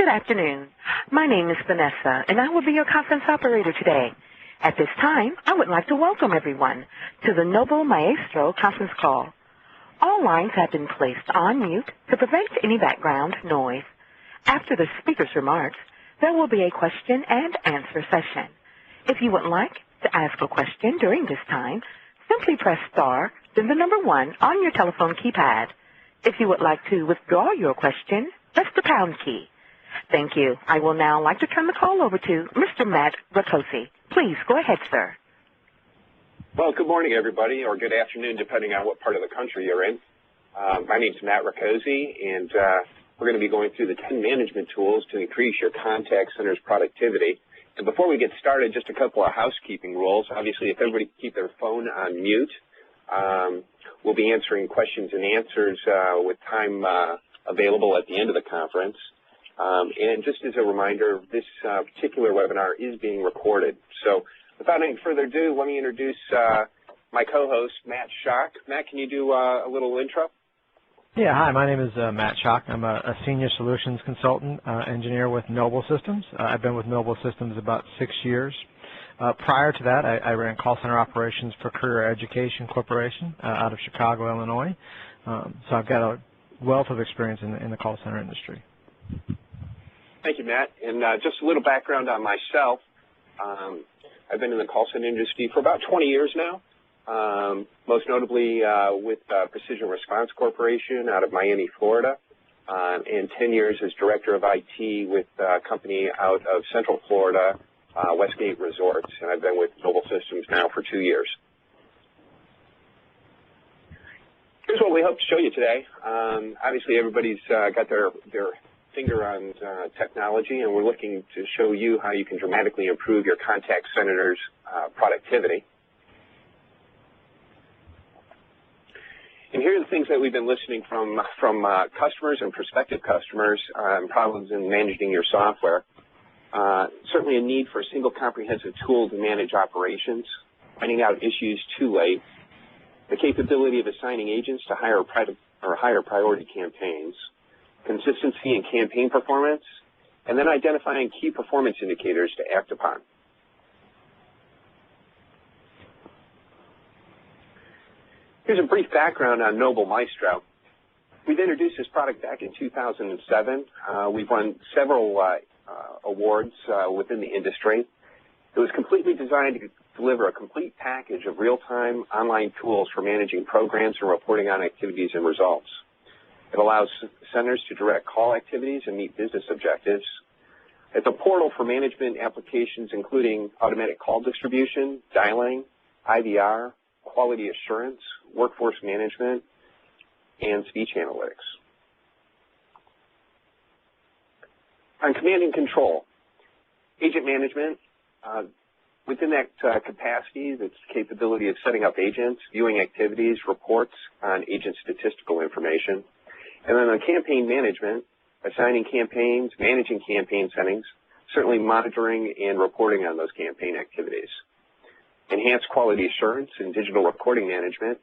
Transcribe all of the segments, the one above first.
Good afternoon. My name is Vanessa, and I will be your conference operator today. At this time, I would like to welcome everyone to the Noble Maestro conference call. All lines have been placed on mute to prevent any background noise. After the speaker's remarks, there will be a question and answer session. If you would like to ask a question during this time, simply press star, then the number 1 on your telephone keypad. If you would like to withdraw your question, press the pound key. Thank you. I will now like to turn the call over to Mr. Matt Rakosi. Please go ahead, sir. Well, good morning, everybody, or good afternoon, depending on what part of the country you're in. My name's Matt Rakosi, and we're going to be going through the 10 management tools to increase your contact center's productivity. And before we get started, just a couple of housekeeping rules. Obviously, if everybody can keep their phone on mute, we'll be answering questions and answers with time available at the end of the conference. And just as a reminder, this particular webinar is being recorded. So without any further ado, let me introduce my co-host, Matt Schock. Matt, can you do a little intro? Yeah, hi, my name is Matt Schock. I'm a senior solutions consultant engineer with Noble Systems. I've been with Noble Systems about 6 years. Prior to that, I ran call center operations for Career Education Corporation out of Chicago, Illinois. So I've got a wealth of experience in the call center industry. Thank you, Matt. And just a little background on myself. I've been in the call center industry for about 20 years now, most notably with Precision Response Corporation out of Miami, Florida, and 10 years as Director of IT with a company out of Central Florida, Westgate Resorts, and I've been with Noble Systems now for 2 years. Here's what we hope to show you today. Obviously, everybody's got their finger on technology, and we're looking to show you how you can dramatically improve your contact center's productivity. And here are the things that we've been listening from customers and prospective customers on problems in managing your software. Certainly a need for a single comprehensive tool to manage operations, finding out issues too late, the capability of assigning agents to higher priority campaigns, consistency in campaign performance, and then identifying key performance indicators to act upon. Here's a brief background on Noble Maestro. We've introduced this product back in 2007. We've won several awards within the industry. It was completely designed to deliver a complete package of real-time online tools for managing programs and reporting on activities and results. It allows centers to direct call activities and meet business objectives. It's a portal for management applications including automatic call distribution, dialing, IVR, quality assurance, workforce management, and speech analytics. On command and control, agent management, within that capacity, that's the capability of setting up agents, viewing activities, reports on agent statistical information. And then on campaign management, assigning campaigns, managing campaign settings, certainly monitoring and reporting on those campaign activities. Enhanced quality assurance and digital recording management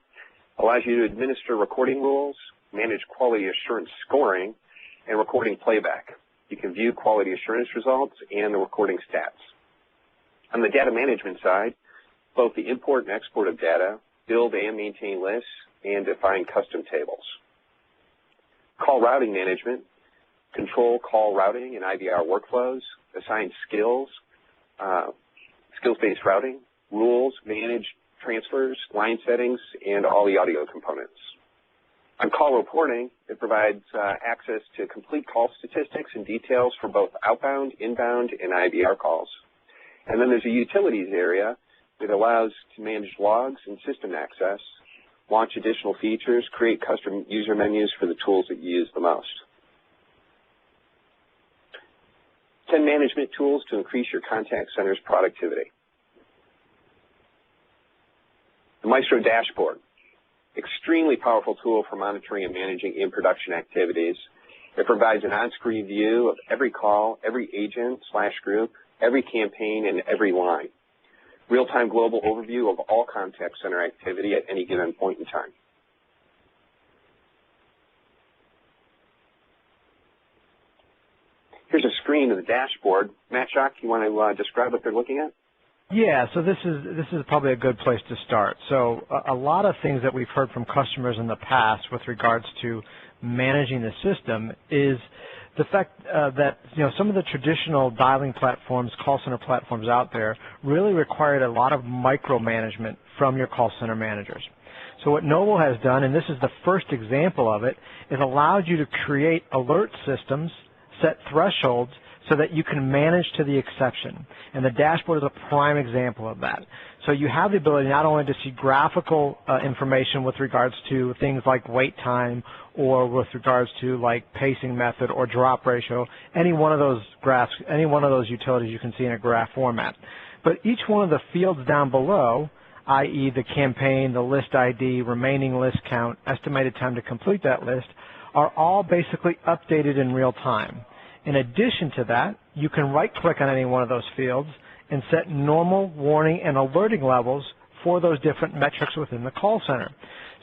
allows you to administer recording rules, manage quality assurance scoring, and recording playback. You can view quality assurance results and the recording stats. On the data management side, both the import and export of data, build and maintain lists, and define custom tables. Call routing management, control call routing and IVR workflows, assign skills, skills-based routing, rules, manage transfers, line settings, and all the audio components. On call reporting, it provides access to complete call statistics and details for both outbound, inbound, and IVR calls. And then there's a utilities area that allows to manage logs and system access, launch additional features, create custom user menus for the tools that you use the most. 10 management tools to increase your contact center's productivity. The Maestro Dashboard, extremely powerful tool for monitoring and managing in-production activities. It provides an on-screen view of every call, every agent/group, every campaign, and every line. Real-time global overview of all contact center activity at any given point in time. Here's a screen of the dashboard. Matt Schock, you want to describe what they're looking at? Yeah, so this is probably a good place to start. So a lot of things that we've heard from customers in the past with regards to managing the system is the fact that some of the traditional dialing platforms, call center platforms out there really required a lot of micromanagement from your call center managers. So what Noble has done, and this is the first example of it, is allowed you to create alert systems, set thresholds, so that you can manage to the exception. And the dashboard is a prime example of that. So you have the ability not only to see graphical information with regards to things like wait time or with regards to like pacing method or drop ratio, any one of those graphs, any one of those utilities you can see in a graph format. But each one of the fields down below, i.e. the campaign, the list ID, remaining list count, estimated time to complete that list, are all basically updated in real time. In addition to that, you can right-click on any one of those fields and set normal, warning, and alerting levels for those different metrics within the call center.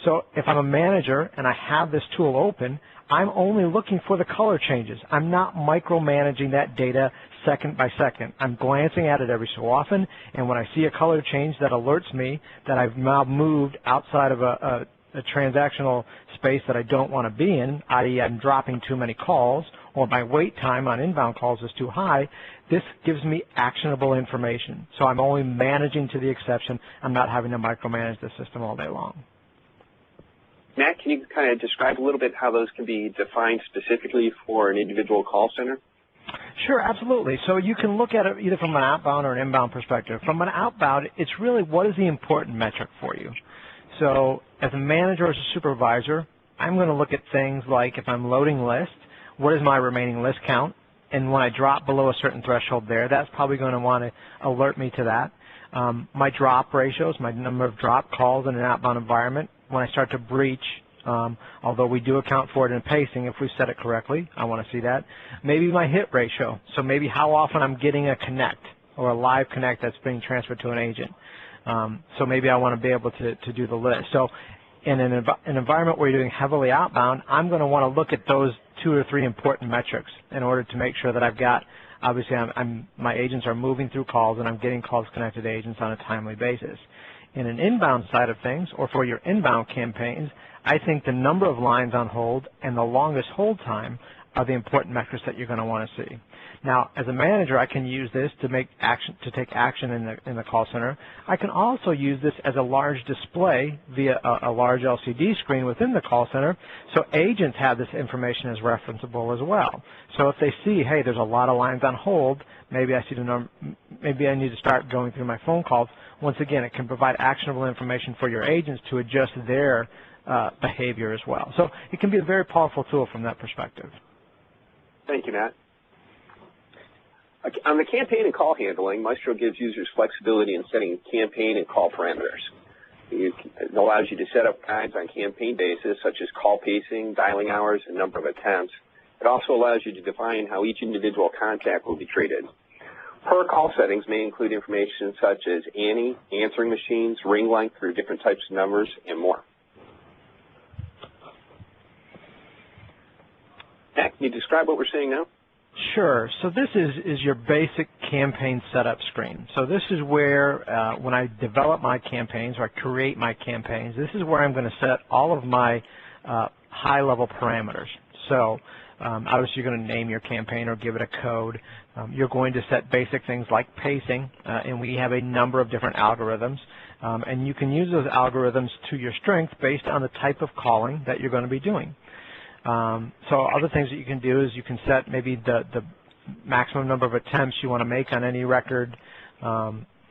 So if I'm a manager and I have this tool open, I'm only looking for the color changes. I'm not micromanaging that data second by second. I'm glancing at it every so often, and when I see a color change that alerts me that I've now moved outside of a transactional space that I don't want to be in, i.e. I'm dropping too many calls, or my wait time on inbound calls is too high, this gives me actionable information. So I'm only managing to the exception. I'm not having to micromanage the system all day long. Matt, can you kind of describe a little bit how those can be defined specifically for an individual call center? Sure, absolutely. So you can look at it either from an outbound or an inbound perspective. From an outbound, it's really what is the important metric for you. So as a manager or as a supervisor, I'm going to look at things like if I'm loading lists, what is my remaining list count? And when I drop below a certain threshold there, that's probably going to want to alert me to that. My drop ratios, my number of drop calls in an outbound environment, when I start to breach, although we do account for it in pacing if we set it correctly, I want to see that. Maybe my hit ratio, so maybe how often I'm getting a connect or a live connect that's being transferred to an agent. So maybe I want to be able to do the list. So in an environment where you're doing heavily outbound, I'm going to want to look at those 2 or 3 important metrics in order to make sure that I've got, obviously my agents are moving through calls and I'm getting calls connected to agents on a timely basis. In an inbound side of things, or for your inbound campaigns, I think the number of lines on hold and the longest hold time are the important metrics that you're going to want to see. Now, as a manager, I can use this to take action in the call center. I can also use this as a large display via a large LCD screen within the call center, so agents have this information as referenceable as well. So if they see, hey, there's a lot of lines on hold, maybe I need to start going through my phone calls. Once again, it can provide actionable information for your agents to adjust their behavior as well. So it can be a very powerful tool from that perspective. Thank you, Matt. On the campaign and call handling, Maestro gives users flexibility in setting campaign and call parameters. It allows you to set up guides on campaign basis, such as call pacing, dialing hours, and number of attempts. It also allows you to define how each individual contact will be treated. Per call settings may include information such as ANI, answering machines, ring length through different types of numbers, and more. Matt, can you describe what we're seeing now? Sure. So this is your basic campaign setup screen. So this is where when I develop my campaigns or I create my campaigns, this is where I'm going to set all of my high-level parameters. So obviously you're going to name your campaign or give it a code. You're going to set basic things like pacing, and we have a number of different algorithms. And you can use those algorithms to your strength based on the type of calling that you're going to be doing. So other things that you can do is you can set maybe the maximum number of attempts you want to make on any record,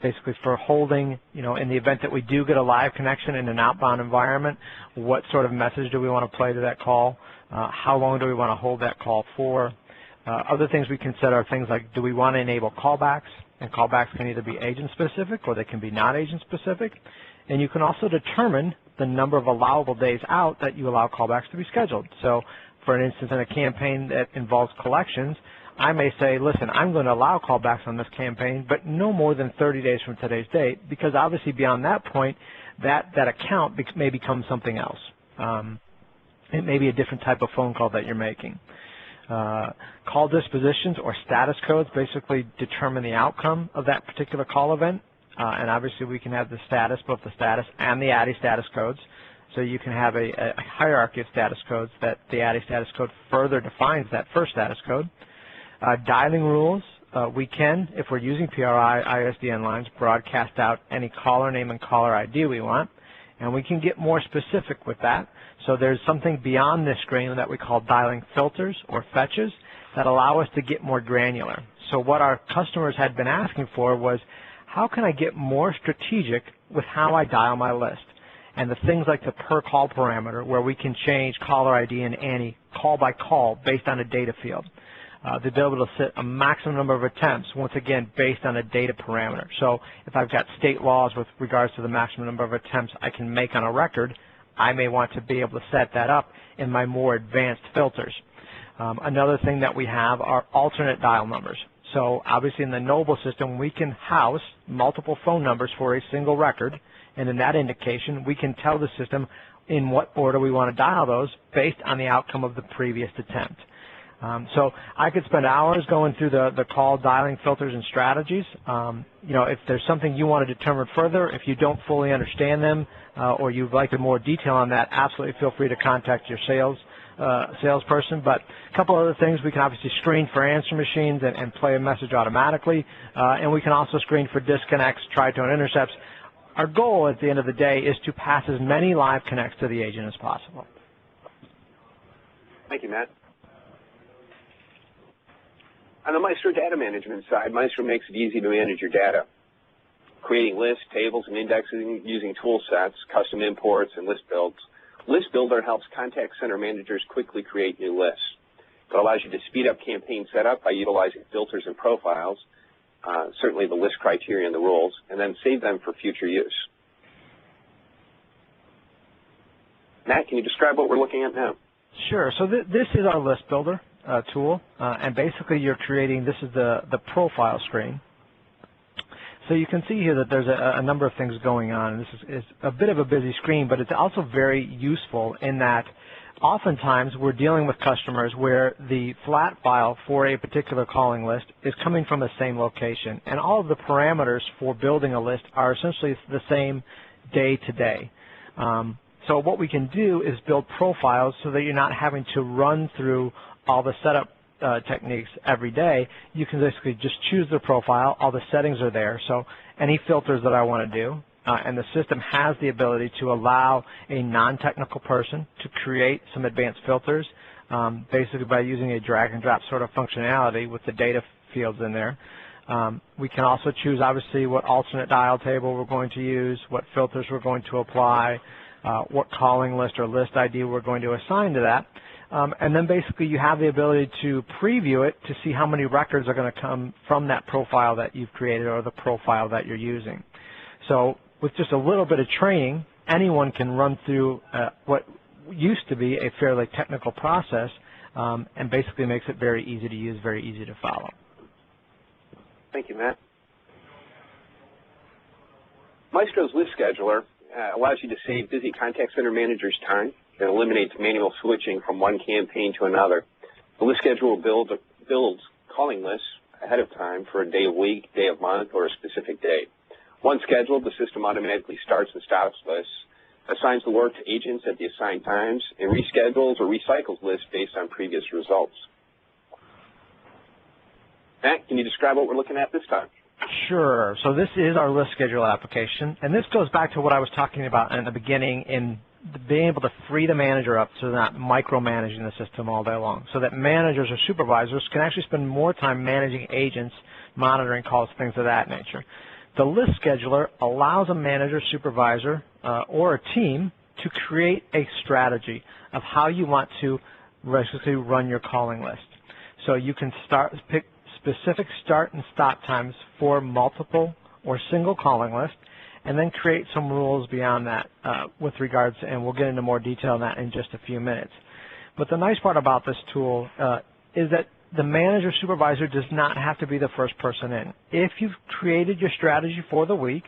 basically for holding, in the event that we do get a live connection in an outbound environment, what sort of message do we want to play to that call? How long do we want to hold that call for? Other things we can set are things like, do we want to enable callbacks? And callbacks can either be agent-specific or they can be not agent-specific. And you can also determine the number of allowable days out that you allow callbacks to be scheduled. So, for an instance, in a campaign that involves collections, I may say, listen, I'm going to allow callbacks on this campaign, but no more than 30 days from today's date, because obviously beyond that point, that account may become something else. It may be a different type of phone call that you're making. Call dispositions or status codes basically determine the outcome of that particular call event. And obviously we can have the status, both the status and the ADDI status codes. So you can have a hierarchy of status codes that the ADDI status code further defines that first status code. Dialing rules, we can, if we're using PRI ISDN lines, broadcast out any caller name and caller ID we want. And we can get more specific with that. So there's something beyond this screen that we call dialing filters or fetches that allow us to get more granular. So what our customers had been asking for was, how can I get more strategic with how I dial my list? And the things like the per call parameter, where we can change caller ID and ANI call by call based on a data field. To be able to set a maximum number of attempts, once again, based on a data parameter. So if I've got state laws with regards to the maximum number of attempts I can make on a record, I may want to be able to set that up in my more advanced filters. Another thing that we have are alternate dial numbers. So obviously in the Noble system, we can house multiple phone numbers for a single record, and in that indication, we can tell the system in what order we want to dial those based on the outcome of the previous attempt. So I could spend hours going through the call dialing filters and strategies. If there's something you want to determine further, if you don't fully understand them or you'd like more detail on that, absolutely feel free to contact your salesperson. But a couple other things, we can obviously screen for answer machines and play a message automatically, and we can also screen for disconnects, tritone intercepts. Our goal at the end of the day is to pass as many live connects to the agent as possible. Thank you, Matt. On the Maestro data management side, Maestro makes it easy to manage your data, creating lists, tables, and indexing using tool sets, custom imports, and list builds. List Builder helps contact center managers quickly create new lists. It allows you to speed up campaign setup by utilizing filters and profiles, certainly the list criteria and the rules, and then save them for future use. Matt, can you describe what we're looking at now? Sure. So this is our List Builder tool, and basically you're creating, this is the profile screen. So you can see here that there's a number of things going on. This is a bit of a busy screen, but it's also very useful in that oftentimes we're dealing with customers where the flat file for a particular calling list is coming from the same location, and all of the parameters for building a list are essentially the same day to day. So what we can do is build profiles so that you're not having to run through all the setup techniques every day. You can basically just choose the profile. All the settings are there. So any filters that I want to do, and the system has the ability to allow a non-technical person to create some advanced filters, basically by using a drag and drop sort of functionality with the data fields in there. We can also choose, obviously, what alternate dial table we're going to use, what filters we're going to apply, what calling list or list ID we're going to assign to that. And then basically you have the ability to preview it to see how many records are going to come from that profile that you've created or the profile that you're using. So with just a little bit of training, anyone can run through what used to be a fairly technical process, and basically makes it very easy to use, very easy to follow. Thank you, Matt. Maestro's List Scheduler allows you to save busy contact center managers time. It eliminates manual switching from one campaign to another. The List Scheduler builds calling lists ahead of time for a day of week, day of month, or a specific date. Once scheduled, the system automatically starts and stops lists, assigns the work to agents at the assigned times, and reschedules or recycles lists based on previous results. Matt, can you describe what we're looking at this time? Sure. So this is our List Scheduler application, and this goes back to what I was talking about in the beginning in being able to free the manager up so they're not micromanaging the system all day long, so that managers or supervisors can actually spend more time managing agents, monitoring calls, things of that nature. The List Scheduler allows a manager, supervisor, or a team to create a strategy of how you want to basically run your calling list. So you can pick specific start and stop times for multiple or single calling lists, and then create some rules beyond that with regards, and we'll get into more detail on that in just a few minutes. But the nice part about this tool is that the manager supervisor does not have to be the first person in. If you've created your strategy for the week,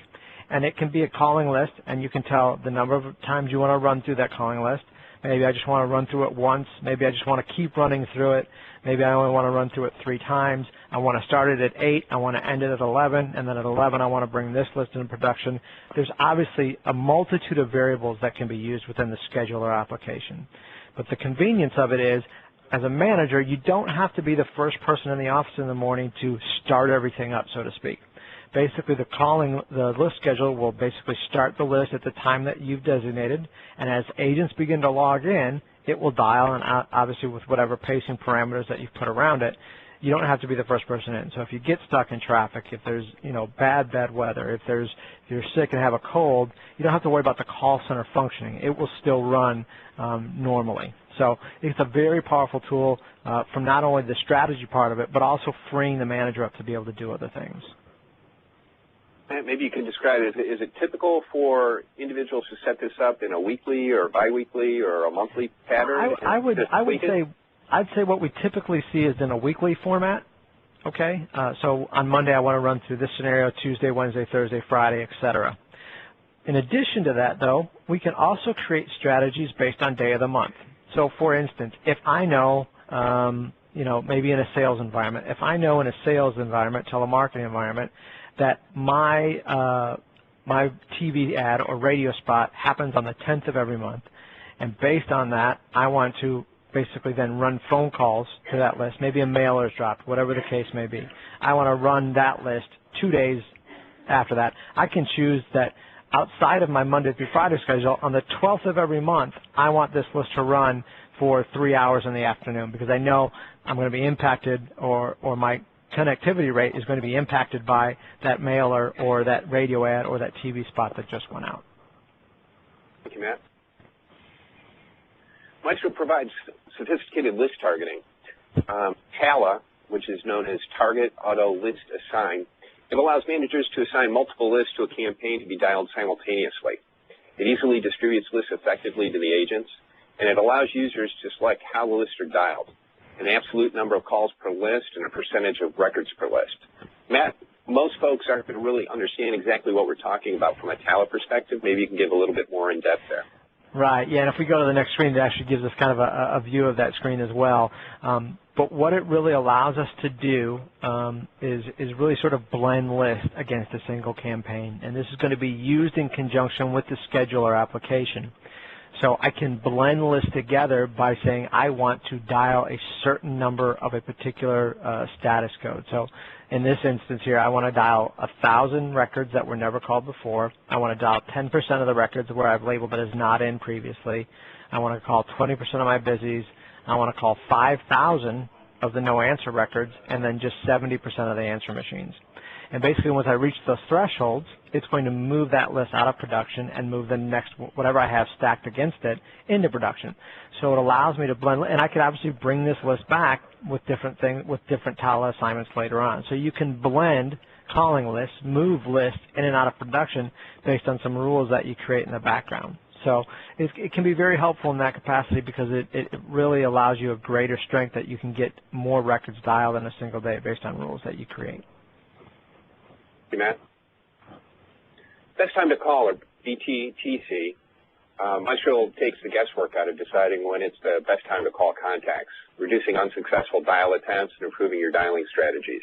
and it can be a calling list, and you can tell the number of times you want to run through that calling list, Maybe I just want to run through it once. Maybe I just want to keep running through it. Maybe I only want to run through it 3 times. I want to start it at 8. I want to end it at 11. And then at 11, I want to bring this list into production. There's obviously a multitude of variables that can be used within the scheduler application. But the convenience of it is, as a manager, you don't have to be the first person in the office in the morning to start everything up, so to speak. Basically, the list schedule will basically start the list at the time that you've designated, and as agents begin to log in, it will dial, and obviously with whatever pacing parameters that you've put around it, you don't have to be the first person in. So if you get stuck in traffic, if there's bad weather, if you're sick and have a cold, you don't have to worry about the call center functioning. It will still run normally. So it's a very powerful tool from not only the strategy part of it, but also freeing the manager up to be able to do other things. Maybe you can describe it. Is it typical for individuals to set this up in a weekly or biweekly or a monthly pattern? I'd say what we typically see is in a weekly format. Okay, so on Monday I want to run through this scenario, Tuesday, Wednesday, Thursday, Friday, etc. In addition to that, though, we can also create strategies based on day of the month. So, for instance, if I know, maybe in a sales environment, if I know in a sales environment, telemarketing environment, that my TV ad or radio spot happens on the 10th of every month, and based on that, I want to basically then run phone calls to that list, maybe a mailer is dropped, whatever the case may be. I want to run that list 2 days after that. I can choose that outside of my Monday through Friday schedule, on the 12th of every month, I want this list to run for 3 hours in the afternoon because I know I'm going to be impacted or my connectivity rate is going to be impacted by that mailer or that radio ad or that TV spot that just went out. Thank you, Matt. Maestro provides sophisticated list targeting. TALA, which is known as Target Auto List Assign, it allows managers to assign multiple lists to a campaign to be dialed simultaneously. It easily distributes lists effectively to the agents, and it allows users to select how the lists are dialed, an absolute number of calls per list and a percentage of records per list. Matt, most folks aren't going to really understand exactly what we're talking about from a TALA perspective. Maybe you can give a little bit more in depth there. Right, yeah, and if we go to the next screen, it actually gives us kind of a view of that screen as well. But what it really allows us to do is really sort of blend lists against a single campaign. And this is going to be used in conjunction with the scheduler application. So I can blend lists together by saying I want to dial a certain number of a particular status code. So in this instance here, I want to dial 1,000 records that were never called before. I want to dial 10% of the records where I've labeled that as not in previously. I want to call 20% of my busies. I want to call 5,000 of the no answer records and then just 70% of the answer machines. And basically once I reach those thresholds, it's going to move that list out of production and move the next, whatever I have stacked against it, into production. So it allows me to blend, and I could obviously bring this list back with different things, with different TALA assignments later on. So you can blend calling lists, move lists in and out of production based on some rules that you create in the background. So it can be very helpful in that capacity because it really allows you a greater strength that you can get more records dialed in a single day based on rules that you create. Hey, Matt. Best time to call, or BTTC. Maestro takes the guesswork out of deciding when it's the best time to call contacts, reducing unsuccessful dial attempts and improving your dialing strategies.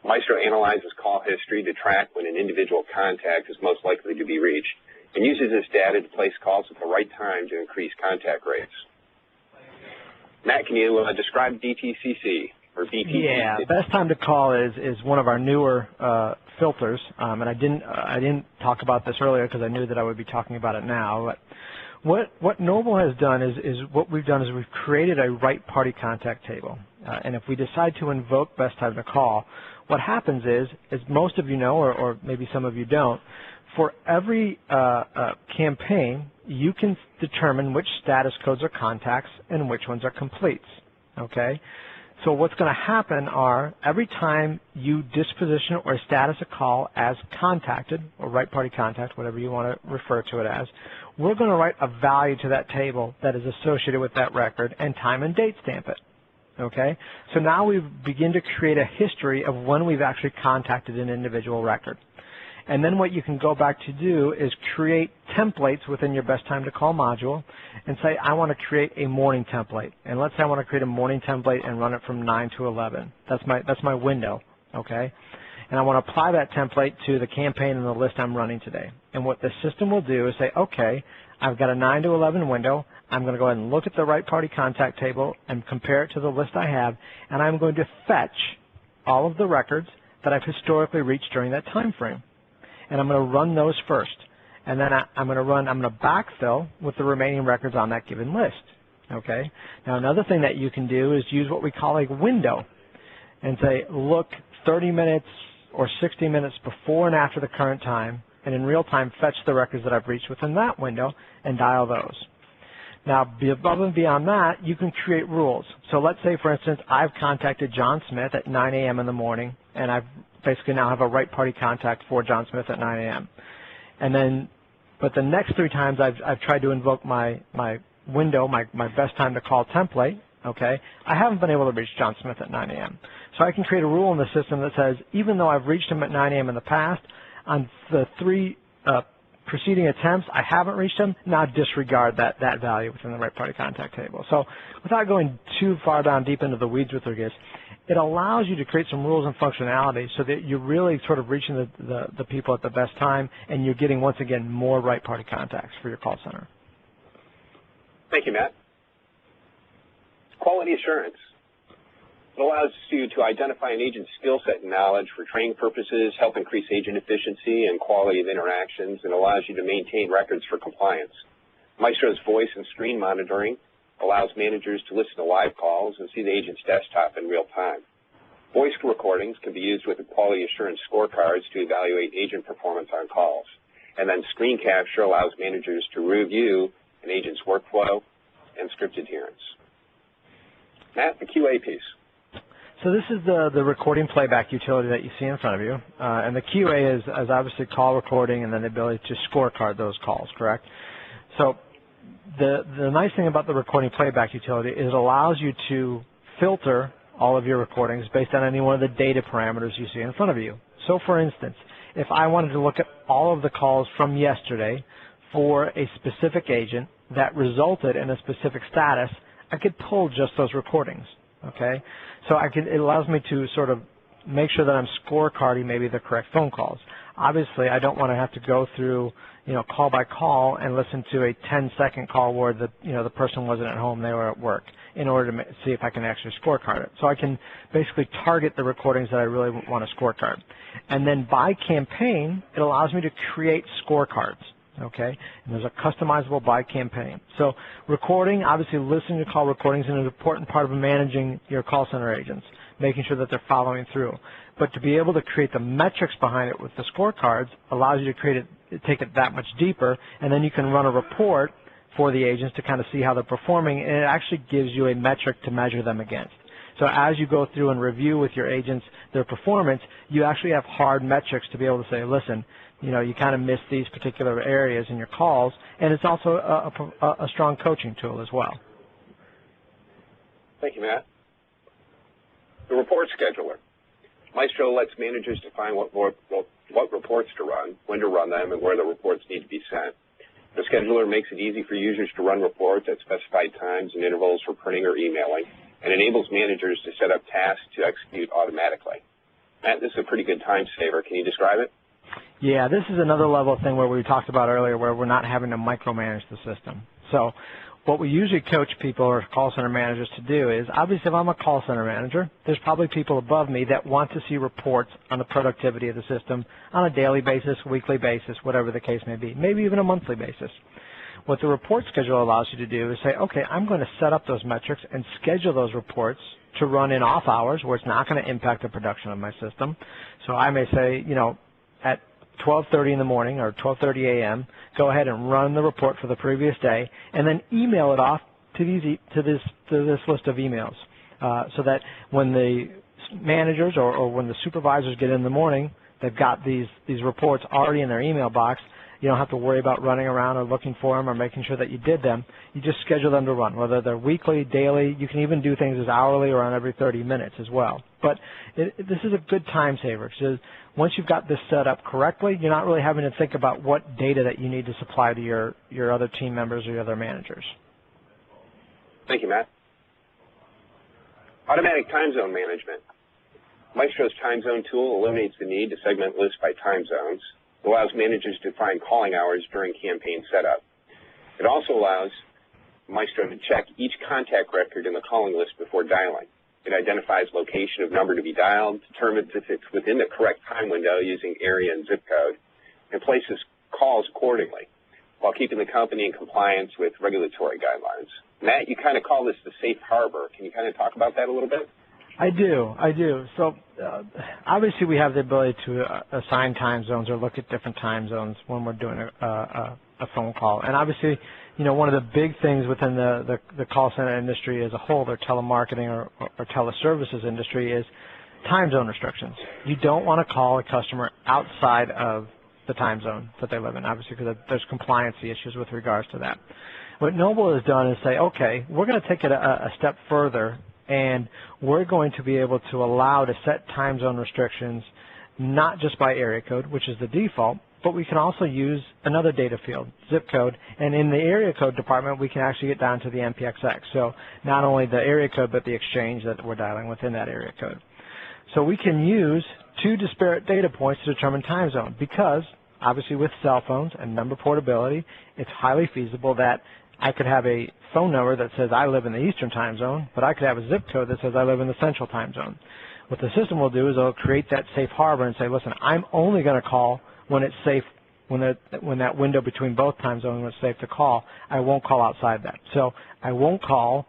Maestro analyzes call history to track when an individual contact is most likely to be reached and uses this data to place calls at the right time to increase contact rates. Matt, can you describe DTCC or BTTC? Yeah, best time to call is one of our newer filters, and I didn't talk about this earlier because I knew that I would be talking about it now. But what Noble has done is what we've done is we've created a right party contact table, and if we decide to invoke best time to call, what happens is, as most of you know, or maybe some of you don't, for every campaign, you can determine which status codes are contacts and which ones are completes. Okay. So what's going to happen are every time you disposition or status a call as contacted or right party contact, whatever you want to refer to it as, we're going to write a value to that table that is associated with that record and time and date stamp it. Okay? So now we begin to create a history of when we've actually contacted an individual record. And then what you can go back to do is create templates within your best time to call module and say, I want to create a morning template. And let's say I want to create a morning template and run it from 9 to 11. That's my window, okay? And I want to apply that template to the campaign and the list I'm running today. And what the system will do is say, okay, I've got a 9 to 11 window. I'm going to go ahead and look at the right party contact table and compare it to the list I have, and I'm going to fetch all of the records that I've historically reached during that time frame. And I'm going to run those first. And then I'm going to backfill with the remaining records on that given list. Okay? Now, another thing that you can do is use what we call a window and say, look 30 minutes or 60 minutes before and after the current time, and in real time fetch the records that I've reached within that window and dial those. Now, above and beyond that, you can create rules. So let's say, for instance, I've contacted John Smith at 9 a.m. in the morning, and I've basically now have a right party contact for John Smith at 9 a.m. And then, but the next 3 times I've tried to invoke my window, my best time to call template, okay, I haven't been able to reach John Smith at 9 a.m. So I can create a rule in the system that says, even though I've reached him at 9 a.m. in the past, on the 3 preceding attempts, I haven't reached him, now disregard that value within the right party contact table. So without going too far down deep into the weeds with this, it allows you to create some rules and functionality so that you're really sort of reaching the people at the best time, and you're getting, once again, more right party contacts for your call center. Thank you, Matt. Quality assurance. It allows you to identify an agent's skill set and knowledge for training purposes, help increase agent efficiency and quality of interactions, and allows you to maintain records for compliance. Maestro's voice and screen monitoring allows managers to listen to live calls and see the agent's desktop in real time. Voice recordings can be used with the quality assurance scorecards to evaluate agent performance on calls. And then screen capture allows managers to review an agent's workflow and script adherence. Matt, the QA piece. So this is the recording playback utility that you see in front of you. And the QA is obviously call recording and then the ability to scorecard those calls, correct? So the nice thing about the recording playback utility is it allows you to filter all of your recordings based on any one of the data parameters you see in front of you. So for instance, if I wanted to look at all of the calls from yesterday for a specific agent that resulted in a specific status, I could pull just those recordings, okay? So it allows me to sort of make sure that I'm scorecarding maybe the correct phone calls. Obviously, I don't want to have to go through, call by call and listen to a 10-second call where the person wasn't at home, they were at work, in order to see if I can actually scorecard it. So I can basically target the recordings that I really want to scorecard. And then by campaign, it allows me to create scorecards. Okay, and there's a customizable by campaign. So recording, obviously listening to call recordings is an important part of managing your call center agents, making sure that they're following through. But to be able to create the metrics behind it with the scorecards allows you to take it that much deeper, and then you can run a report for the agents to kind of see how they're performing, and it actually gives you a metric to measure them against. So as you go through and review with your agents their performance, you actually have hard metrics to be able to say, listen, you kind of miss these particular areas in your calls, and it's also a strong coaching tool as well. Thank you, Matt. The report scheduler. Maestro lets managers define what reports to run, when to run them, and where the reports need to be sent. The scheduler makes it easy for users to run reports at specified times and intervals for printing or emailing, and enables managers to set up tasks to execute automatically. Matt, this is a pretty good time saver. Can you describe it? Yeah, this is another level of thing where we talked about earlier where we're not having to micromanage the system. So what we usually coach people or call center managers to do is, obviously if I'm a call center manager, there's probably people above me that want to see reports on the productivity of the system on a daily basis, weekly basis, whatever the case may be, maybe even a monthly basis. What the report schedule allows you to do is say, okay, I'm going to set up those metrics and schedule those reports to run in off hours where it's not going to impact the production of my system. So I may say, at 12:30 in the morning or 12:30 a.m., go ahead and run the report for the previous day, and then email it off to this list of emails, so that when the managers or when the supervisors get in the morning, they've got these reports already in their email box, You don't have to worry about running around or looking for them or making sure that you did them. You just schedule them to run, whether they're weekly, daily. You can even do things as hourly or on every 30 minutes as well. But this is a good time saver. So once you've got this set up correctly, you're not really having to think about what data that you need to supply to your other team members or your other managers. Thank you, Matt. Automatic time zone management. Maestro's time zone tool eliminates the need to segment lists by time zones. It allows managers to find calling hours during campaign setup. It also allows Maestro to check each contact record in the calling list before dialing. It identifies location of number to be dialed, determines if it's within the correct time window using area and zip code, and places calls accordingly while keeping the company in compliance with regulatory guidelines. Matt, you kind of call this the safe harbor. Can you kind of talk about that a little bit? I do. So obviously we have the ability to assign time zones or look at different time zones when we're doing a phone call. And obviously, one of the big things within the call center industry as a whole, their telemarketing or teleservices industry, is time zone restrictions. You don't want to call a customer outside of the time zone that they live in, obviously, because there's compliancy issues with regards to that. What Noble has done is say, okay, we're going to take it a step further, and we're going to be able to allow to set time zone restrictions not just by area code, which is the default, but we can also use another data field, zip code, and in the area code department we can actually get down to the MPXX. So not only the area code but the exchange that we're dialing within that area code. So we can use two disparate data points to determine time zone because obviously with cell phones and number portability, it's highly feasible that I could have a phone number that says I live in the Eastern time zone, but I could have a zip code that says I live in the Central time zone. What the system will do is it'll create that safe harbor and say, listen, I'm only going to call when it's safe, when that window between both time zones is safe to call. I won't call outside that. So I won't call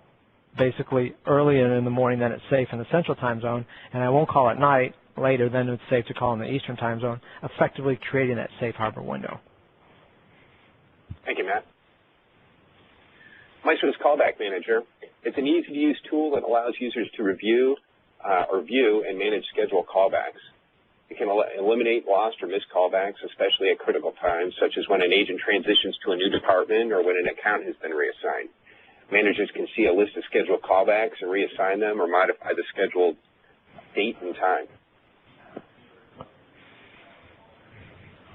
basically early in the morning, then it's safe in the Central time zone, and I won't call at night later, then it's safe to call in the Eastern time zone, effectively creating that safe harbor window. Thank you, Matt. Maestro's Callback Manager. It's an easy-to-use tool that allows users to review or view and manage scheduled callbacks. It can eliminate lost or missed callbacks, especially at critical times, such as when an agent transitions to a new department or when an account has been reassigned. Managers can see a list of scheduled callbacks and reassign them or modify the scheduled date and time.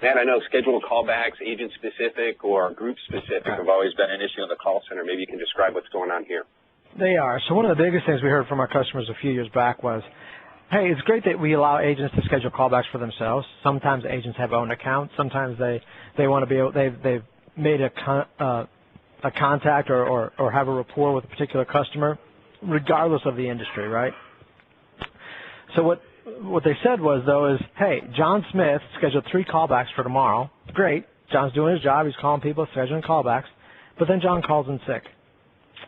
Matt, I know scheduled callbacks, agent-specific or group-specific, have always been an issue in the call center. Maybe you can describe what's going on here. They are. So one of the biggest things we heard from our customers a few years back was, hey, it's great that we allow agents to schedule callbacks for themselves. Sometimes agents have own accounts. Sometimes they want to be able, they've made a contact or have a rapport with a particular customer, regardless of the industry, right? So what they said was, though, is, hey, John Smith scheduled 3 callbacks for tomorrow. Great. John's doing his job. He's calling people, scheduling callbacks. But then John calls in sick.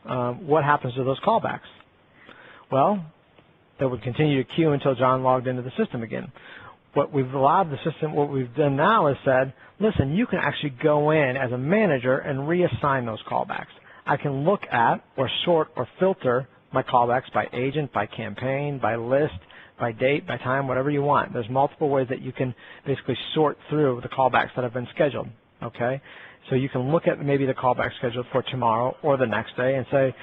What happens to those callbacks? Well, they would continue to queue until John logged into the system again. What we've allowed the system, what we've done now is said, listen, you can actually go in as a manager and reassign those callbacks. I can look at or sort or filter my callbacks by agent, by campaign, by list, by date, by time, whatever you want. There's multiple ways that you can basically sort through the callbacks that have been scheduled, okay? So you can look at maybe the callback scheduled for tomorrow or the next day and say,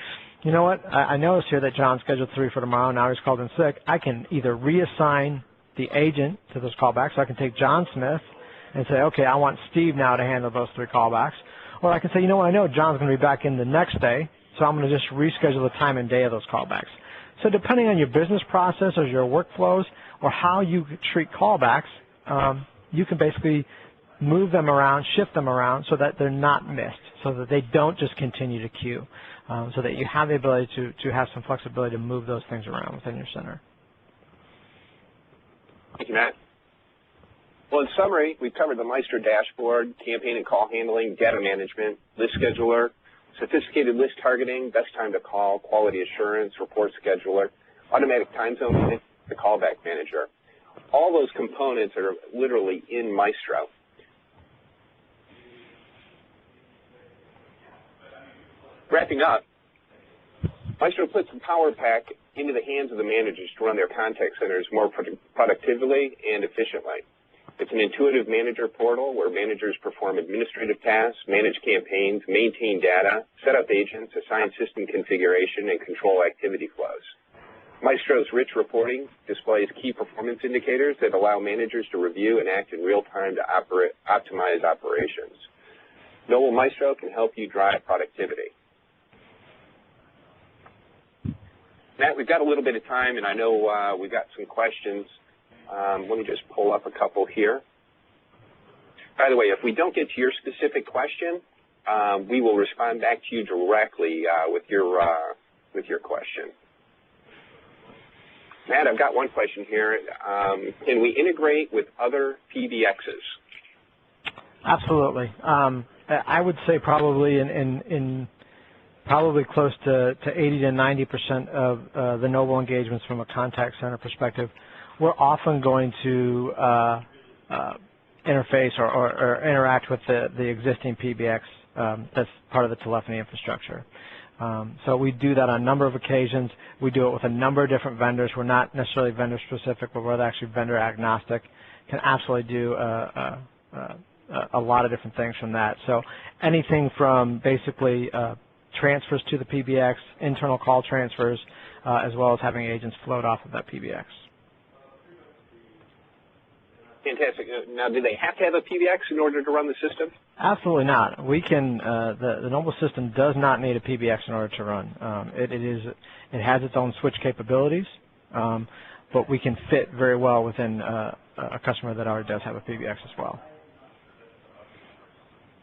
you know what, I noticed here that John scheduled 3 for tomorrow, now he's called in sick. I can either reassign the agent to those callbacks, so I can take John Smith and say, okay, I want Steve now to handle those 3 callbacks. Or I can say, you know what, I know John's going to be back in the next day, so I'm going to just reschedule the time and day of those callbacks. So depending on your business process or your workflows or how you treat callbacks, you can basically move them around, shift them around so that they're not missed, so that they don't just continue to queue, so that you have the ability to have some flexibility to move those things around within your center. Thank you, Matt. Well, in summary, we've covered the Maestro dashboard, campaign and call handling, data management, list scheduler, sophisticated list targeting, best time to call, quality assurance, report scheduler, automatic time zone management, the callback manager. All those components are literally in Maestro. Wrapping up, Maestro puts the power pack into the hands of the managers to run their contact centers more productively and efficiently. It's an intuitive manager portal where managers perform administrative tasks, manage campaigns, maintain data, set up agents, assign system configuration, and control activity flows. Maestro's rich reporting displays key performance indicators that allow managers to review and act in real time to optimize operations. Noble Maestro can help you drive productivity. Matt, we've got a little bit of time, and I know we've got some questions. Let me just pull up a couple here. By the way, if we don't get to your specific question, we will respond back to you directly with your question. Matt, I've got one question here. Can we integrate with other PBXs? Absolutely. I would say probably in probably close to 80 to 90% of the Noble engagements from a contact center perspective, we're often going to interface or interact with the existing PBX that's part of the telephony infrastructure. So we do that on a number of occasions. We do it with a number of different vendors. We're not necessarily vendor specific, but we're actually vendor agnostic. Can absolutely do a lot of different things from that. So anything from basically transfers to the PBX, internal call transfers, as well as having agents float off of that PBX. Fantastic. Now, do they have to have a PBX in order to run the system? Absolutely not. We can. The Noble system does not need a PBX in order to run. It has its own switch capabilities, but we can fit very well within a customer that already does have a PBX as well.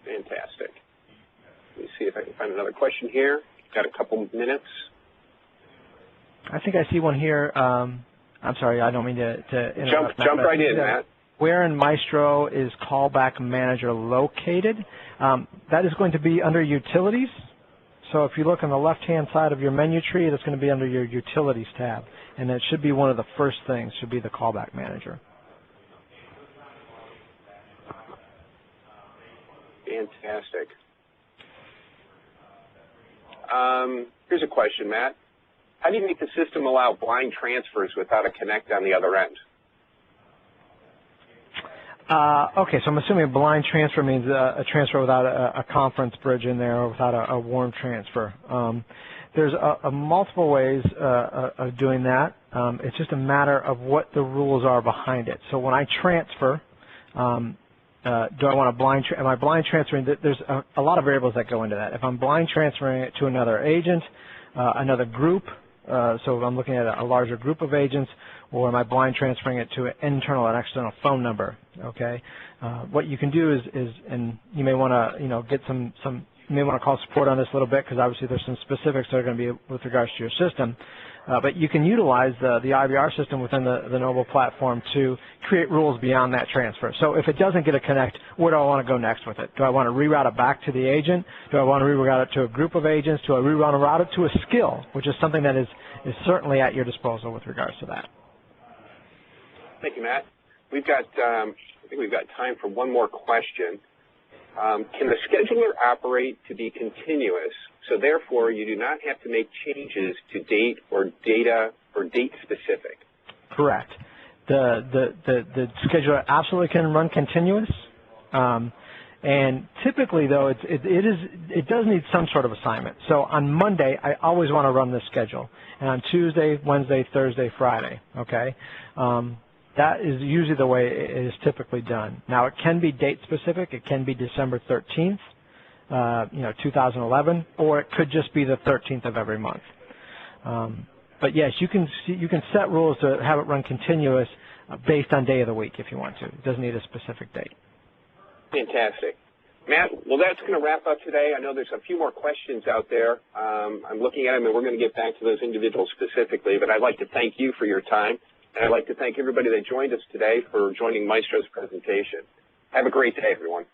Fantastic. Let me see if I can find another question here. Got a couple minutes. I think I see one here. I'm sorry, I don't mean to interrupt. Jump right in, Matt. Where in Maestro is Callback Manager located? That is going to be under Utilities. So if you look on the left-hand side of your menu tree, it's going to be under your Utilities tab. And it should be one of the first things, should be the Callback Manager. Fantastic. Here's a question, Matt. How do you make the system allow blind transfers without a connect on the other end? Okay, so I'm assuming a blind transfer means a transfer without a conference bridge in there or without a warm transfer. There's multiple ways of doing that. It's just a matter of what the rules are behind it. So when I transfer, do I want to am I blind transferring? There's a lot of variables that go into that. If I'm blind transferring it to another agent, another group, so if I'm looking at a larger group of agents, or am I blind transferring it to an internal and external phone number? Okay, what you can do is, and you may want to, get some. You may want to call support on this a little bit because obviously there's some specifics that are going to be with regards to your system. But you can utilize the IVR system within the Noble platform to create rules beyond that transfer. So if it doesn't get a connect, where do I want to go next with it? Do I want to reroute it back to the agent? Do I want to reroute it to a group of agents? Do I reroute it to a skill, which is something that is certainly at your disposal with regards to that? Thank you, Matt. We've got, I think we've got time for one more question. Can the scheduler operate to be continuous, so therefore you do not have to make changes to date or data or date specific? Correct. The scheduler absolutely can run continuous, and typically though it does need some sort of assignment. So on Monday I always want to run this schedule, and on Tuesday, Wednesday, Thursday, Friday. Okay. That is usually the way it is typically done. Now, it can be date specific. It can be December 13th, 2011, or it could just be the 13th of every month. But yes, you can set rules to have it run continuous based on day of the week if you want to. It doesn't need a specific date. Fantastic. Matt, well, that's going to wrap up today. I know there's a few more questions out there. I'm looking at them, and we're going to get back to those individuals specifically, but I'd like to thank you for your time. And I'd like to thank everybody that joined us today for joining Maestro's presentation. Have a great day, everyone.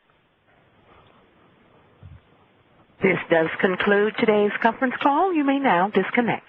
This does conclude today's conference call. You may now disconnect.